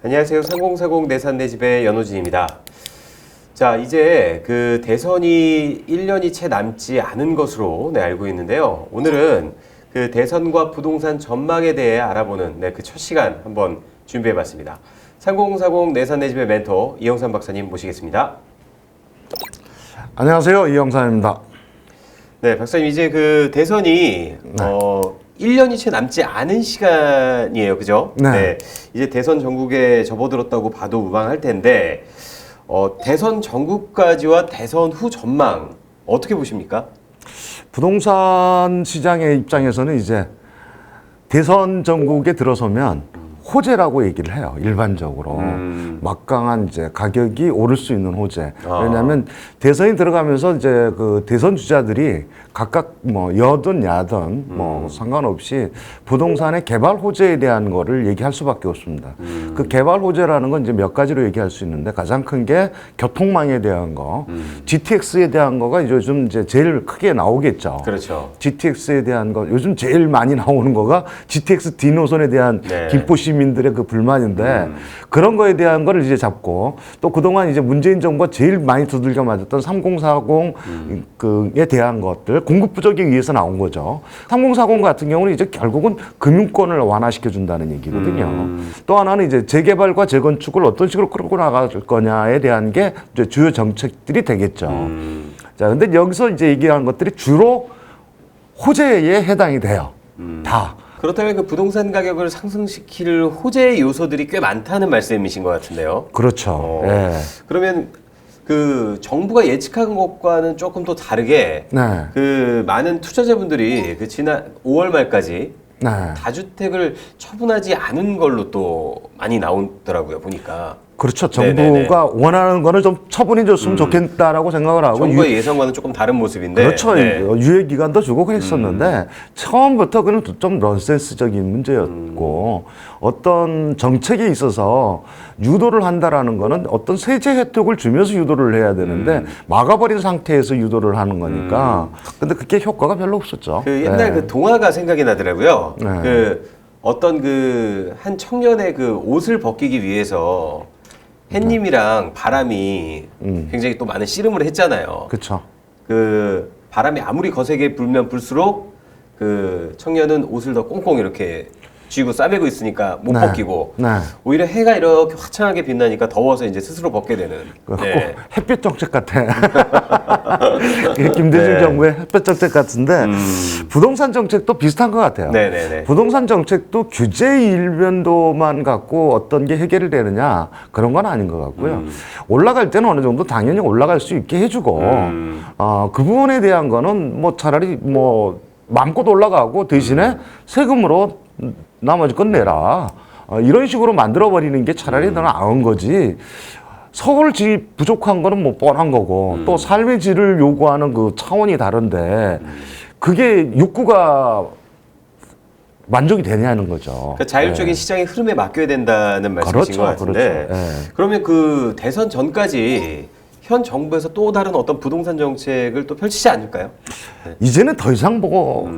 안녕하세요. 3040 내산 내 집의 연호진입니다. 자, 이제 그 대선이 1년이 채 남지 않은 것으로 알고 있는데요. 오늘은 그 대선과 부동산 전망에 대해 알아보는 그 첫 시간 한번 준비해봤습니다. 3040 내산 내 집의 멘토 이영삼 박사님 모시겠습니다. 안녕하세요. 이영삼입니다. 네, 박사님 이제 그 대선이 1년이 채 남지 않은 시간이에요. 그죠? 네. 이제 대선 전국에 접어들었다고 봐도 무방할 텐데, 대선 전국까지와 대선 후 전망, 어떻게 보십니까? 부동산 시장의 입장에서는 이제 대선 전국에 들어서면 호재라고 얘기를 해요. 일반적으로. 막강한 이제 가격이 오를 수 있는 호재. 왜냐하면 대선이 들어가면서 이제 그 대선 주자들이 각각 뭐 여든 야든 뭐 상관없이 부동산의 개발 호재에 대한 거를 얘기할 수밖에 없습니다. 그 개발 호재라는 건 이제 몇 가지로 얘기할 수 있는데 가장 큰 게 교통망에 대한 거, GTX에 대한 거가 요즘 이제 제일 크게 나오겠죠. 그렇죠. GTX에 대한 거 요즘 제일 많이 나오는 거가 GTX D 노선에 대한 김포 시민들의 그 불만인데 그런 거에 대한 거를 이제 잡고 또 그동안 이제 문재인 정부가 제일 많이 두들겨 맞았던 3040 그에 대한 것들 공급 부족에 의해서 나온 거죠. 3040 같은 경우는 이제 결국은 금융권을 완화시켜 준다는 얘기거든요. 또 하나는 이제 재개발과 재건축을 어떤 식으로 끌고 나갈 거냐에 대한 게 이제 주요 정책들이 되겠죠. 자, 근데 여기서 이제 얘기하는 것들이 주로 호재에 해당이 돼요. 다. 그렇다면 그 부동산 가격을 상승시킬 호재 요소들이 꽤 많다는 말씀이신 것 같은데요. 그렇죠. 예. 그러면 그 정부가 예측한 것과는 조금 또 다르게 그 많은 투자자분들이 그 지난 5월 말까지 다주택을 처분하지 않은 걸로 또 많이 나오더라고요, 보니까. 그렇죠. 정부가 원하는 거는 좀 처분해 줬으면 좋겠다라고 생각을 하고 정부의 예상과는 조금 다른 모습인데. 그렇죠. 유예 기간도 주고 그랬었는데 처음부터 그는 좀 넌센스적인 문제였고 어떤 정책에 있어서 유도를 한다라는 거는 어떤 세제 혜택을 주면서 유도를 해야 되는데 막아버린 상태에서 유도를 하는 거니까 근데 그게 효과가 별로 없었죠. 그 옛날 그 동화가 생각이 나더라고요. 그 어떤 그 한 청년의 그 옷을 벗기기 위해서 햇님이랑 바람이 굉장히 또 많은 씨름을 했잖아요. 그렇죠. 그 바람이 아무리 거세게 불면 불수록 그 청년은 옷을 더 꽁꽁 이렇게 쥐고 싸매고 있으니까 못 벗기고 오히려 해가 이렇게 화창하게 빛나니까 더워서 이제 스스로 벗게 되는. 햇볕 정책 같아. 김대중 정부의 햇볕 정책 같은데 부동산 정책도 비슷한 것 같아요. 부동산 정책도 규제 일변도만 갖고 어떤 게 해결이 되느냐 그런 건 아닌 것 같고요. 올라갈 때는 어느 정도 당연히 올라갈 수 있게 해주고 그 부분에 대한 거는 뭐 차라리 뭐 마음껏 올라가고 대신에 세금으로 나머지 건 내라. 이런 식으로 만들어버리는 게 차라리 더 나은 거지. 서울 집 부족한 거는 뭐 뻔한 거고 또 삶의 질을 요구하는 그 차원이 다른데 그게 욕구가 만족이 되냐는 거죠. 그러니까 자율적인 시장의 흐름에 맡겨야 된다는 말씀이신 것 같은데 그러면 그 대선 전까지 현 정부에서 또 다른 어떤 부동산 정책을 또 펼치지 않을까요? 이제는 더 이상 뭐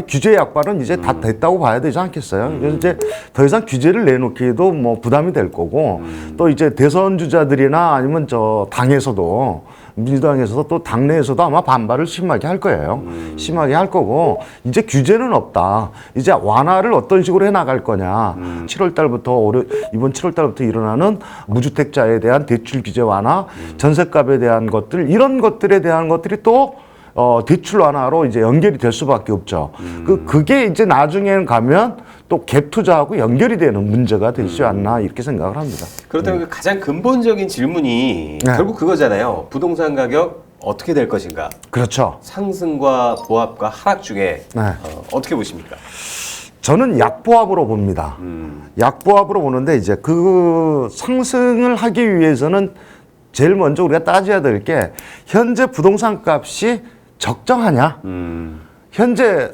규제 약발은 이제 다 됐다고 봐야 되지 않겠어요? 이제 더 이상 규제를 내놓기에도 뭐 부담이 될 거고 또 이제 대선 주자들이나 아니면 저 당에서도 민주당에서도 또 당내에서도 아마 반발을 심하게 할 거예요. 심하게 할 거고 이제 규제는 없다. 이제 완화를 어떤 식으로 해나갈 거냐. 7월 달부터 이번 7월 달부터 일어나는 무주택자에 대한 대출 규제 완화, 전셋값에 대한 것들 이런 것들에 대한 것들이 또 대출 완화로 이제 연결이 될 수밖에 없죠. 그게 이제 나중에는 가면 또 갭 투자하고 연결이 되는 문제가 되지 않나 이렇게 생각을 합니다. 그렇다면 그 가장 근본적인 질문이 결국 그거잖아요. 부동산 가격 어떻게 될 것인가? 그렇죠. 상승과 보합과 하락 중에 어떻게 보십니까? 저는 약보합으로 봅니다. 약보합으로 보는데 이제 그 상승을 하기 위해서는 제일 먼저 우리가 따져야 될 게 현재 부동산 값이 적정하냐? 현재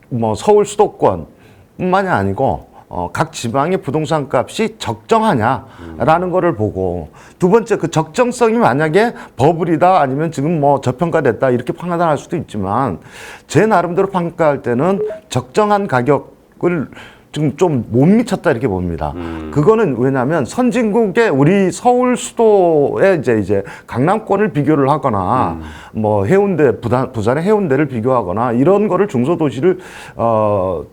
뭐 서울 수도권뿐만이 아니고 각 지방의 부동산 값이 적정하냐라는 거를 보고, 두 번째 그 적정성이 만약에 버블이다 아니면 지금 뭐 저평가됐다 이렇게 판단할 수도 있지만, 제 나름대로 평가할 때는 적정한 가격을 지금 좀 못 미쳤다 이렇게 봅니다. 그거는 왜냐하면 선진국의 우리 서울 수도에 이제 강남권을 비교를 하거나 뭐 해운대 부산의 해운대를 비교하거나 이런 거를 중소도시를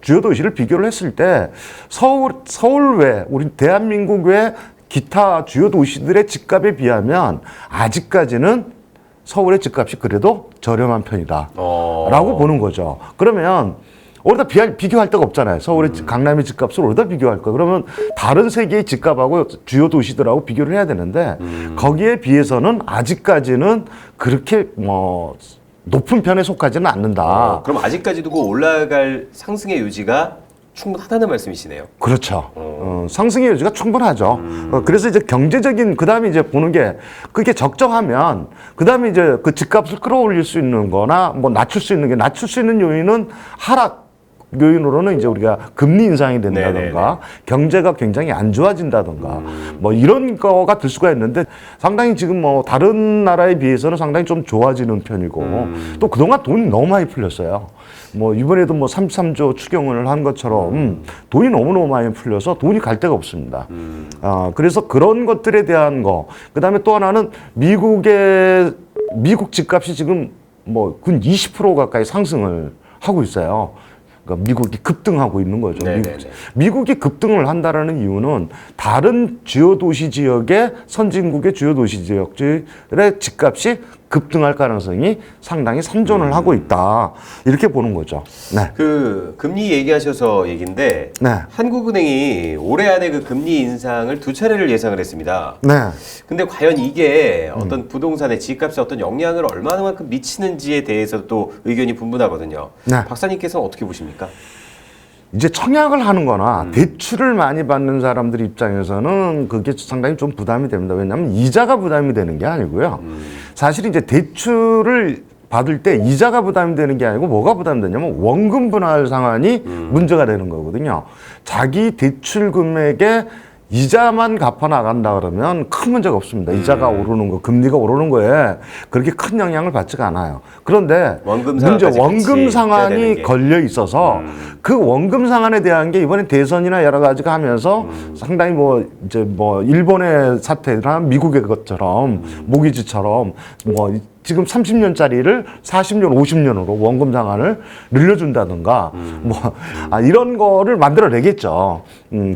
주요 도시를 비교를 했을 때 서울 외 우리 대한민국 외 기타 주요 도시들의 집값에 비하면 아직까지는 서울의 집값이 그래도 저렴한 편이다라고 보는 거죠. 그러면 어디다 비교할 데가 없잖아요. 서울의 강남의 집값을 어디다 비교할 거야. 그러면 다른 세계의 집값하고 주요 도시들하고 비교를 해야 되는데 거기에 비해서는 아직까지는 그렇게 뭐 높은 편에 속하지는 않는다. 그럼 아직까지도 그 올라갈 상승의 여지가 충분하다는 말씀이시네요. 그렇죠. 상승의 여지가 충분하죠. 그래서 이제 경제적인, 그 다음에 이제 보는 게 그게 적정하면, 그 다음에 이제 그 집값을 끌어올릴 수 있는 거나 뭐 낮출 수 있는 요인은 하락 요인으로는 이제 우리가 금리 인상이 된다든가 경제가 굉장히 안 좋아진다든가 뭐 이런 거가 들 수가 있는데, 상당히 지금 뭐 다른 나라에 비해서는 상당히 좀 좋아지는 편이고 또 그동안 돈이 너무 많이 풀렸어요. 뭐 이번에도 뭐 33조 추경을 한 것처럼 돈이 너무너무 많이 풀려서 돈이 갈 데가 없습니다. 그래서 그런 것들에 대한 거, 그다음에 또 하나는 미국 집값이 지금 뭐 근 20% 가까이 상승을 하고 있어요. 그러니까 미국이 급등하고 있는 거죠. 미국이 급등을 한다라는 이유는 다른 주요 도시 지역의 선진국의 주요 도시 지역들의 집값이 급등할 가능성이 상당히 산존을 하고 있다. 이렇게 보는 거죠. 네. 그 금리 얘기하셔서 얘기인데 네. 한국은행이 올해 안에 그 금리 인상을 2차례를 예상을 했습니다. 네. 근데 과연 이게 어떤 부동산의 집값에 어떤 영향을 얼마나만큼 미치는지에 대해서 또 의견이 분분하거든요. 네. 박사님께서는 어떻게 보십니까? 이제 청약을 하는 거나 대출을 많이 받는 사람들 입장에서는 그게 상당히 좀 부담이 됩니다. 왜냐하면 이자가 부담이 되는 게 아니고요. 사실 이제 대출을 받을 때 이자가 부담이 되는 게 아니고 뭐가 부담이 되냐면 원금 분할 상환이 문제가 되는 거거든요. 자기 대출 금액에 이자만 갚아 나간다 그러면 큰 문제가 없습니다. 이자가 오르는 거, 금리가 오르는 거에 그렇게 큰 영향을 받지가 않아요. 그런데 문제 원금 상환이 걸려 있어서 그 원금 상환에 대한 게 이번에 대선이나 여러 가지가 하면서 상당히 뭐 이제 뭐 일본의 사태나 미국의 것처럼 모기지처럼 뭐 지금 30년짜리를 40년, 50년으로 원금 상환을 늘려준다든가 이런 거를 만들어내겠죠.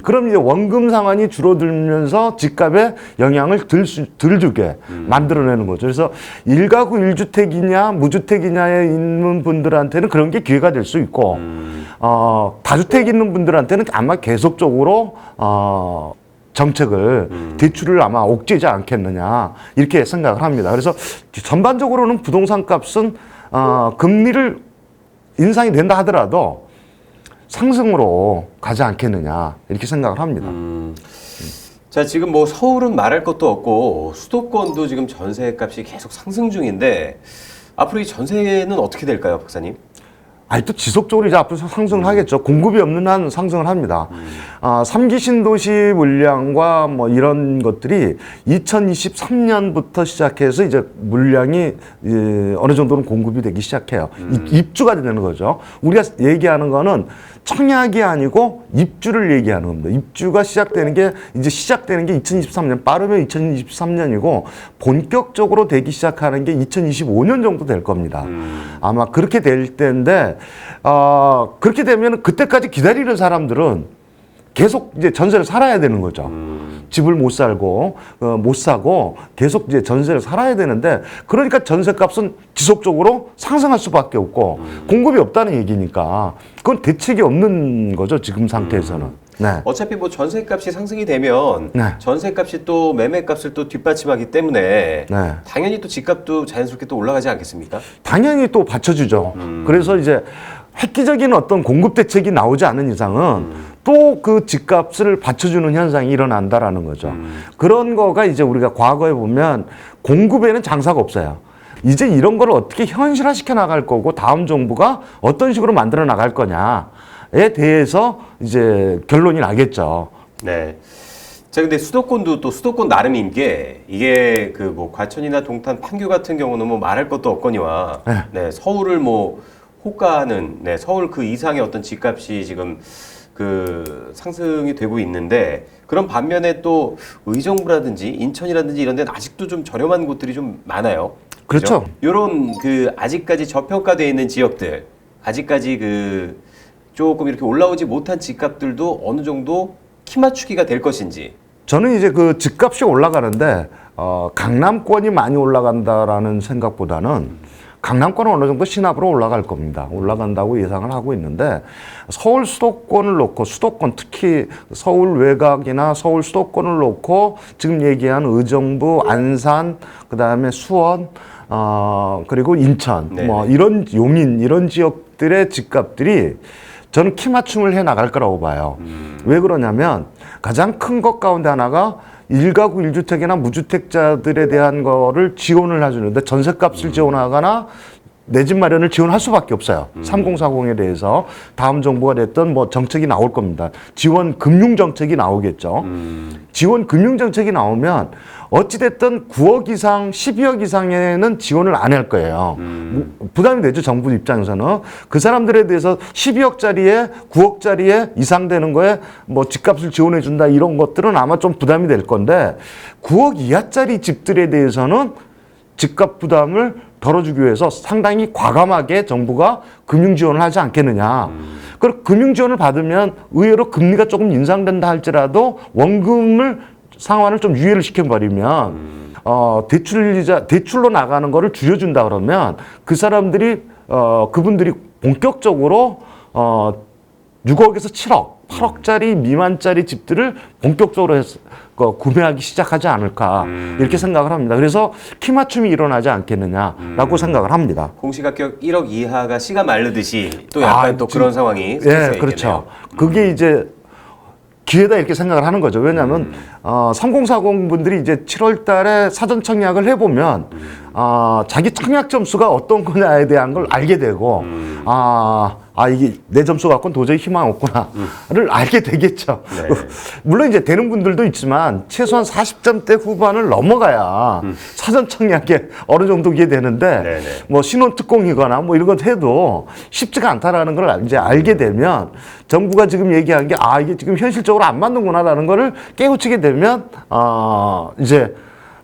그럼 이제 원금 상환이 줄어들면서 집값에 영향을 덜 주게 만들어내는 거죠. 그래서 1가구 1주택이냐 무주택이냐에 있는 분들한테는 그런 게 기회가 될 수 있고 다주택 있는 분들한테는 아마 계속적으로 정책을 대출을 아마 옥죄지 않겠느냐 이렇게 생각을 합니다. 그래서 전반적으로는 부동산 값은 금리를 인상이 된다 하더라도 상승으로 가지 않겠느냐 이렇게 생각을 합니다. 자, 지금 뭐 서울은 말할 것도 없고 수도권도 지금 전세값이 계속 상승 중인데 앞으로 이 전세는 어떻게 될까요, 박사님? 또 지속적으로 이제 앞으로 상승을 하겠죠. 공급이 없는 한 상승을 합니다. 3기 신도시 물량과 뭐 이런 것들이 2023년부터 시작해서 이제 물량이 어느 정도는 공급이 되기 시작해요. 입주가 되는 거죠. 우리가 얘기하는 거는 청약이 아니고 입주를 얘기하는 겁니다. 입주가 시작되는 게 2023년, 빠르면 2023년이고 본격적으로 되기 시작하는 게 2025년 정도 될 겁니다. 아마 그렇게 될 때인데 그렇게 되면 그때까지 기다리는 사람들은 계속 이제 전세를 살아야 되는 거죠. 집을 못 살고 못 사고 계속 이제 전세를 살아야 되는데, 그러니까 전세값은 지속적으로 상승할 수밖에 없고 공급이 없다는 얘기니까 그건 대책이 없는 거죠, 지금 상태에서는. 네. 어차피 뭐 전세값이 상승이 되면 네. 전세값이 또 매매값을 또 뒷받침하기 때문에 네. 당연히 또 집값도 자연스럽게 또 올라가지 않겠습니까? 당연히 또 받쳐주죠. 그래서 이제 획기적인 어떤 공급 대책이 나오지 않은 이상은 또 그 집값을 받쳐주는 현상이 일어난다라는 거죠. 그런 거가 이제 우리가 과거에 보면 공급에는 장사가 없어요. 이제 이런 걸 어떻게 현실화시켜 나갈 거고 다음 정부가 어떤 식으로 만들어 나갈 거냐. 대해서 이제 결론이 나겠죠. 네. 자, 근데 수도권도 또 수도권 나름인 게 이게 그 뭐 과천이나 동탄, 판교 같은 경우는 뭐 말할 것도 없거니와 네, 서울을 뭐 호가하는 네, 서울 그 이상의 어떤 집값이 지금 그 상승이 되고 있는데 그런 반면에 또 의정부라든지 인천이라든지 이런 데는 아직도 좀 저렴한 곳들이 좀 많아요. 그렇죠. 이런 그 아직까지 저평가되어 있는 지역들, 아직까지 그 조금 이렇게 올라오지 못한 집값들도 어느 정도 키 맞추기가 될 것인지. 저는 이제 그 집값이 올라가는데 강남권이 많이 올라간다라는 생각보다는 강남권은 어느 정도 신압으로 올라갈 겁니다. 올라간다고 예상을 하고 있는데 서울 수도권을 놓고 수도권 특히 서울 외곽이나 서울 수도권을 놓고 지금 얘기한 의정부, 안산, 그다음에 수원, 그리고 인천, 네네. 뭐 이런 용인 이런 지역들의 집값들이 저는 키 맞춤을 해 나갈 거라고 봐요. 왜 그러냐면 가장 큰 것 가운데 하나가 1가구 1주택이나 무주택자들에 대한 거를 지원을 해주는데 전셋값을 지원하거나 내 집 마련을 지원할 수밖에 없어요. 3040에 대해서 다음 정부가 됐던 뭐 정책이 나올 겁니다. 지원 금융 정책이 나오겠죠. 지원 금융 정책이 나오면 어찌됐든 9억 이상, 12억 이상에는 지원을 안 할 거예요. 부담이 되죠, 정부 입장에서는. 그 사람들에 대해서 12억짜리에 9억짜리에 이상 되는 거에 뭐 집값을 지원해 준다 이런 것들은 아마 좀 부담이 될 건데 9억 이하짜리 집들에 대해서는 집값 부담을 덜어주기 위해서 상당히 과감하게 정부가 금융 지원을 하지 않겠느냐. 그리고 금융 지원을 받으면 의외로 금리가 조금 인상된다 할지라도 원금을 상환을 좀 유예를 시켜버리면 대출로 나가는 거를 줄여준다 그러면 그 사람들이 그분들이 본격적으로 6억에서 7억, 8억짜리 미만짜리 집들을 본격적으로 구매하기 시작하지 않을까 이렇게 생각을 합니다. 그래서 키 맞춤이 일어나지 않겠느냐라고 생각을 합니다. 공시가격 1억 이하가 씨가 마르듯이 또 약간 또 그런 상황이 예, 그렇죠. 그게 이제 기회다 이렇게 생각을 하는 거죠. 왜냐하면 3040 분들이 이제 7월 달에 사전 청약을 해보면 자기 청약 점수가 어떤 거냐에 대한 걸 알게 되고 이게 내 점수 갖고는 도저히 희망 없구나를 알게 되겠죠. 네. 물론 이제 되는 분들도 있지만 최소한 40점대 후반을 넘어가야 사전 청약에 어느 정도 이게 되는데 네네. 뭐 신혼 특공이거나 뭐 이런 것 해도 쉽지가 않다라는 걸 이제 알게 되면 정부가 지금 얘기한 게 이게 지금 현실적으로 안 맞는구나라는 거를 깨우치게 되면 이제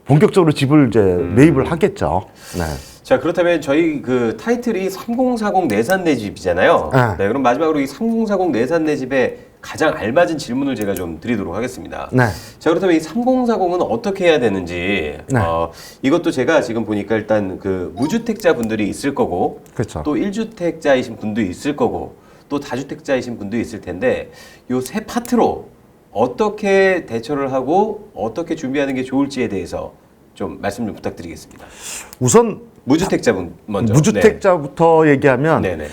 본격적으로 집을 이제 매입을 하겠죠. 네. 자, 그렇다면 저희 그 타이틀이 3040 내산 내 집이잖아요. 네, 그럼 마지막으로 이 3040 내산 내 집에 가장 알맞은 질문을 제가 좀 드리도록 하겠습니다. 네. 자, 그렇다면 이 3040은 어떻게 해야 되는지 네. 이것도 제가 지금 보니까 일단 그 무주택자 분들이 있을 거고 그렇죠. 또 1주택자이신 분도 있을 거고 또 다주택자이신 분도 있을 텐데 요 세 파트로 어떻게 대처를 하고 어떻게 준비하는 게 좋을지에 대해서 좀 말씀 좀 부탁드리겠습니다. 우선 무주택자분 먼저. 무주택자부터 얘기하면 네네.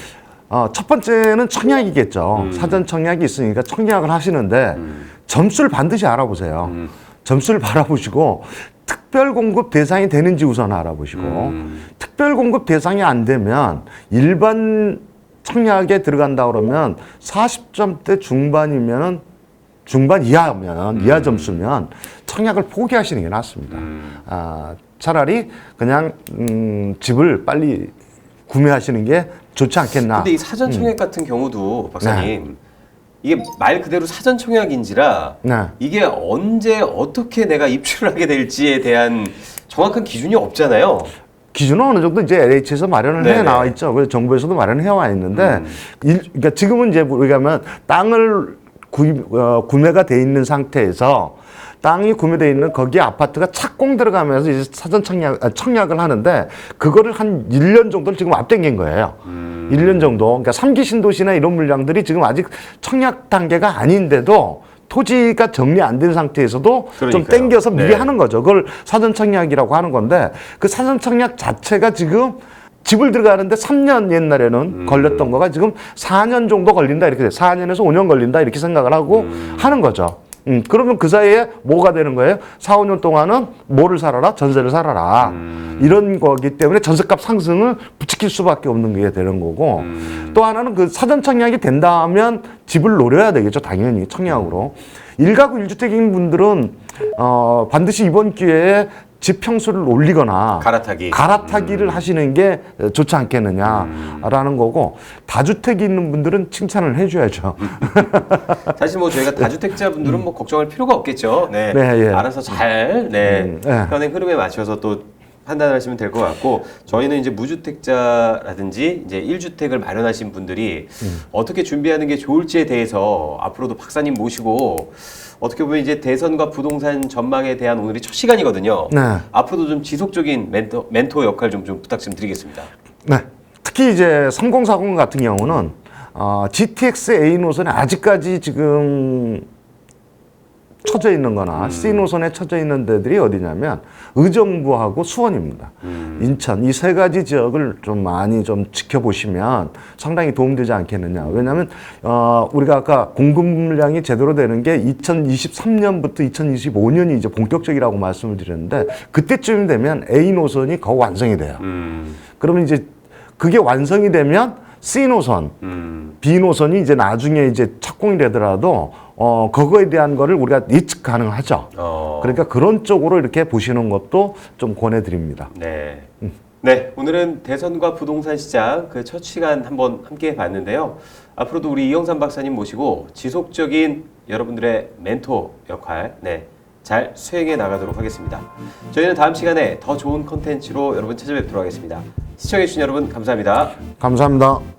첫 번째는 청약이겠죠. 사전 청약이 있으니까 청약을 하시는데 점수를 반드시 알아보세요. 점수를 바라보시고 특별 공급 대상이 되는지 우선 알아보시고 특별 공급 대상이 안 되면 일반 청약에 들어간다 그러면 40점대 중반이면은 중반 이하면 이하 점수면 청약을 포기하시는 게 낫습니다. 차라리 그냥 집을 빨리 구매하시는 게 좋지 않겠나. 근데 이 사전 청약 같은 경우도 박사님 이게 말 그대로 사전 청약인지라 네. 이게 언제 어떻게 내가 입주를 하게 될지에 대한 정확한 기준이 없잖아요. 기준은 어느 정도 이제 LH에서 마련을 네네. 해 나와 있죠. 그래서 정부에서도 마련을 해와 있는데, 그러니까 지금은 이제 우리가 땅을 구매가 돼 있는 상태에서 땅이 구매되어 있는 거기에 아파트가 착공 들어가면서 이제 사전 청약을 하는데 그거를 한 1년 정도를 지금 앞당긴 거예요. 1년 정도. 그러니까 3기 신도시나 이런 물량들이 지금 아직 청약 단계가 아닌데도 토지가 정리 안 된 상태에서도 좀 그러니까요. 땡겨서 미리 네. 하는 거죠. 그걸 사전 청약이라고 하는 건데 그 사전 청약 자체가 지금 집을 들어가는데 3년 옛날에는 걸렸던 거가 지금 4년 정도 걸린다 이렇게 돼요. 4년에서 5년 걸린다 이렇게 생각을 하고 하는 거죠. 그러면 그 사이에 뭐가 되는 거예요? 4, 5년 동안은 뭐를 살아라? 전세를 살아라. 이런 거기 때문에 전세값 상승을 부추길 수밖에 없는 게 되는 거고 또 하나는 그 사전 청약이 된다면 집을 노려야 되겠죠. 당연히 청약으로. 1가구 1주택인 분들은 반드시 이번 기회에 집 평수를 올리거나 갈아타기를 하시는 게 좋지 않겠느냐라는 거고 다주택이 있는 분들은 칭찬을 해줘야죠. 사실 뭐 저희가 다주택자 분들은 뭐 걱정할 필요가 없겠죠. 네, 네, 예. 알아서 잘 현행 흐름에 맞춰서 또 판단하시면 될 것 같고 저희는 이제 무주택자라든지 이제 1주택을 마련하신 분들이 어떻게 준비하는 게 좋을지에 대해서 앞으로도 박사님 모시고 어떻게 보면 이제 대선과 부동산 전망에 대한 오늘이 첫 시간이거든요. 네. 앞으로도 좀 지속적인 멘토 역할 좀 부탁 좀 드리겠습니다. 네. 특히 이제 3040 같은 경우는 GTX A 노선에 아직까지 지금 처져 있는 거나 C 노선에 처져 있는 데들이 어디냐면 의정부하고 수원입니다. 인천 이 세 가지 지역을 좀 많이 좀 지켜보시면 상당히 도움되지 않겠느냐. 왜냐하면 우리가 아까 공급 물량이 제대로 되는 게 2023년부터 2025년이 이제 본격적이라고 말씀을 드렸는데 그때쯤 되면 A 노선이 거의 완성이 돼요. 그러면 이제 그게 완성이 되면 C 노선, B 노선이 이제 나중에 이제 착공이 되더라도 그거에 대한 거를 우리가 예측 가능하죠. 그러니까 그런 쪽으로 이렇게 보시는 것도 좀 권해드립니다. 네. 네, 오늘은 대선과 부동산 시장 그 첫 시간 한번 함께 봤는데요. 앞으로도 우리 이영삼 박사님 모시고 지속적인 여러분들의 멘토 역할 잘 수행해 나가도록 하겠습니다. 저희는 다음 시간에 더 좋은 컨텐츠로 여러분 찾아뵙도록 하겠습니다. 시청해주신 여러분 감사합니다. 감사합니다.